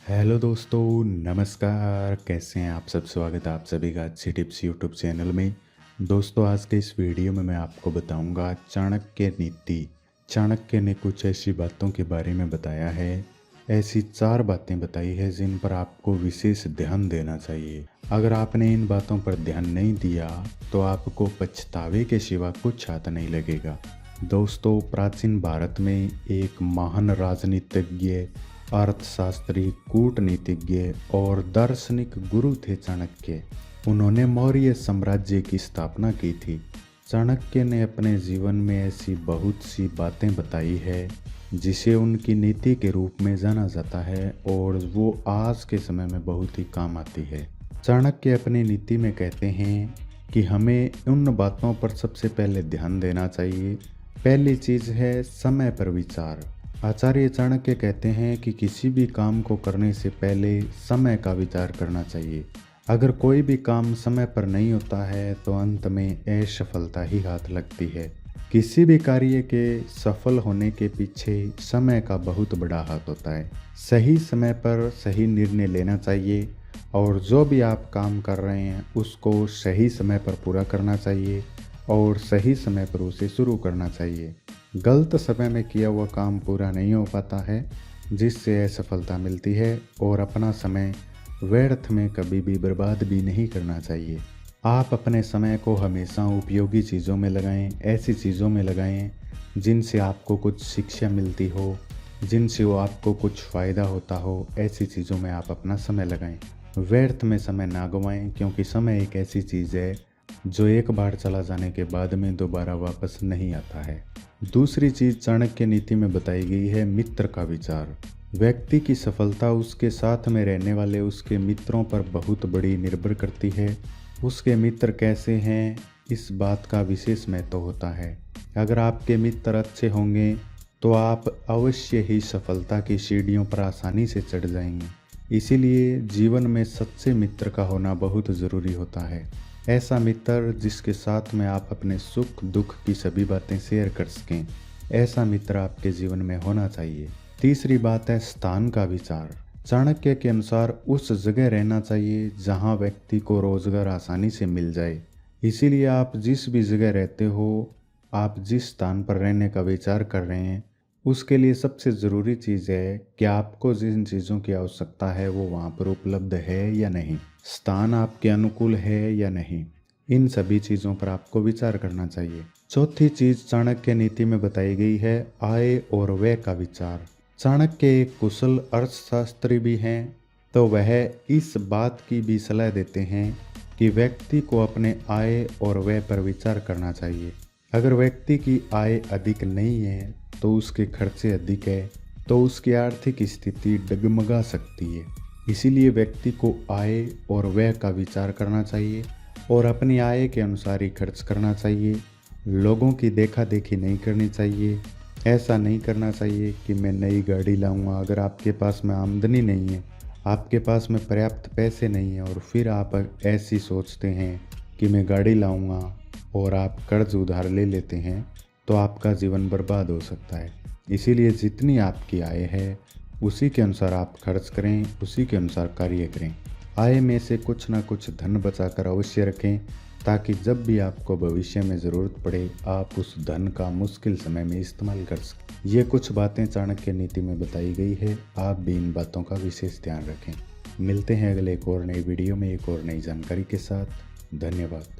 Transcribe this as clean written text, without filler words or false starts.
Hello दोस्तों, नमस्कार। कैसे हैं आप सब? स्वागत है आप सभी का अच्छी टिप्स यूट्यूब चैनल में। दोस्तों, आज के इस वीडियो में मैं आपको बताऊंगा चाणक्य नीति। चाणक्य ने कुछ ऐसी बातों के बारे में बताया है, ऐसी 4 बातें बताई है जिन पर आपको विशेष ध्यान देना चाहिए। अगर आपने इन बातों पर ध्यान नहीं दिया तो आपको पछतावे के सिवा कुछ हाथ नहीं लगेगा। दोस्तों, प्राचीन भारत में एक महान राजनीतिज्ञ, अर्थशास्त्री, कूटनीतिज्ञ और दार्शनिक गुरु थे चाणक्य। उन्होंने मौर्य साम्राज्य की स्थापना की थी। चाणक्य ने अपने जीवन में ऐसी बहुत सी बातें बताई है जिसे उनकी नीति के रूप में जाना जाता है और वो आज के समय में बहुत ही काम आती है। चाणक्य अपनी नीति में कहते हैं कि हमें उन बातों पर सबसे पहले ध्यान देना चाहिए। पहली चीज है समय पर विचार। आचार्य चाणक्य कहते हैं कि किसी भी काम को करने से पहले समय का विचार करना चाहिए। अगर कोई भी काम समय पर नहीं होता है तो अंत में असफलता ही हाथ लगती है। किसी भी कार्य के सफल होने के पीछे समय का बहुत बड़ा हाथ होता है। सही समय पर सही निर्णय लेना चाहिए और जो भी आप काम कर रहे हैं उसको सही समय पर पूरा करना चाहिए और सही समय पर उसे शुरू करना चाहिए। गलत समय में किया हुआ काम पूरा नहीं हो पाता है, जिससे असफलता मिलती है, और अपना समय व्यर्थ में कभी भी बर्बाद भी नहीं करना चाहिए। आप अपने समय को हमेशा उपयोगी चीज़ों में लगाएं, ऐसी चीज़ों में लगाएं जिनसे आपको कुछ शिक्षा मिलती हो, जिनसे वो आपको कुछ फ़ायदा होता हो। ऐसी चीज़ों में आप अपना समय लगाएं। व्यर्थ में समय ना गंवाएं, क्योंकि समय एक ऐसी चीज़ है जो एक बार चला जाने के बाद में दोबारा वापस नहीं आता है। दूसरी चीज चाणक्य नीति में बताई गई है मित्र का विचार। व्यक्ति की सफलता उसके साथ में रहने वाले उसके मित्रों पर बहुत बड़ी निर्भर करती है। उसके मित्र कैसे हैं, इस बात का विशेष महत्व होता है। अगर आपके मित्र अच्छे होंगे तो आप अवश्य ही सफलता की सीढ़ियों पर आसानी से चढ़ जाएंगे। इसीलिए जीवन में सच्चे मित्र का होना बहुत ज़रूरी होता है। ऐसा मित्र जिसके साथ में आप अपने सुख दुख की सभी बातें शेयर कर सकें, ऐसा मित्र आपके जीवन में होना चाहिए। तीसरी बात है स्थान का विचार। चाणक्य के अनुसार उस जगह रहना चाहिए जहां व्यक्ति को रोजगार आसानी से मिल जाए। इसीलिए आप जिस भी जगह रहते हो, आप जिस स्थान पर रहने का विचार कर रहे हैं, उसके लिए सबसे ज़रूरी चीज़ है कि आपको जिन चीज़ों की आवश्यकता है वो वहाँ पर उपलब्ध है या नहीं, स्थान आपके अनुकूल है या नहीं। इन सभी चीज़ों पर आपको विचार करना चाहिए। चौथी चीज़ चाणक्य नीति में बताई गई है आय और व्यय का विचार। चाणक्य एक कुशल अर्थशास्त्री भी हैं, तो वह इस बात की भी सलाह देते हैं कि व्यक्ति को अपने आय और व्यय पर विचार करना चाहिए। अगर व्यक्ति की आय अधिक नहीं है तो उसके खर्चे अधिक है, तो उसकी आर्थिक स्थिति डगमगा सकती है। इसीलिए व्यक्ति को आय और व्यय का विचार करना चाहिए और अपनी आय के अनुसार ही खर्च करना चाहिए। लोगों की देखा देखी नहीं करनी चाहिए। ऐसा नहीं करना चाहिए कि मैं नई गाड़ी लाऊंगा, अगर आपके पास में आमदनी नहीं है, आपके पास में पर्याप्त पैसे नहीं है और फिर आप ऐसी सोचते हैं कि मैं गाड़ी लाऊंगा और आप कर्ज उधार ले लेते हैं, तो आपका जीवन बर्बाद हो सकता है। इसीलिए जितनी आपकी आय है उसी के अनुसार आप खर्च करें, उसी के अनुसार कार्य करें। आय में से कुछ ना कुछ धन बचाकर अवश्य रखें, ताकि जब भी आपको भविष्य में ज़रूरत पड़े आप उस धन का मुश्किल समय में इस्तेमाल कर सकें। ये कुछ बातें चाणक्य नीति में बताई गई है। आप भी इन बातों का विशेष ध्यान रखें। मिलते हैं अगले एक और नई वीडियो में एक और नई जानकारी के साथ। धन्यवाद।